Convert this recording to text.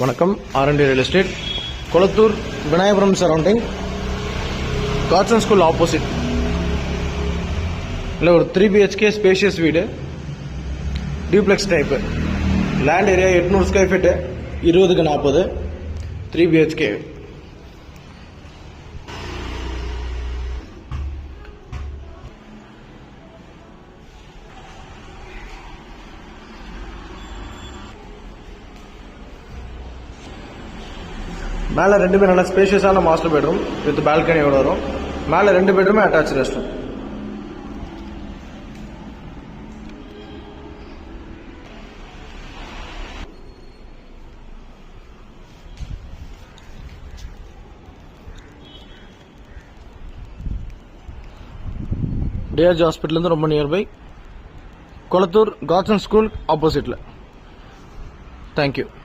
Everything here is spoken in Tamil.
வணக்கம். R&D real estate, Kolathur, Vinayagapuram surrounding, Godson school opposite இல்லை ஒரு 3 BHK ஸ்பேஷியஸ் வீடு, duplex type. Land area 800 square feet, 20க்கு 40, 3 BHK. மேலே 2 பேர் நல்ல ஸ்பேஷியஸான மாஸ்டர் பெட்ரூம் வித் பால்கனியோட வரும். மேலே 2 பெட்ரூமே அட்டாச் ரெஸ்ட் ரூம். டிஆர்ஜி ஹாஸ்பிட்டலேருந்து ரொம்ப நியர்பை, கொளத்தூர் காட்சன் ஸ்கூல் ஆப்போசிட்டில். தேங்க்யூ.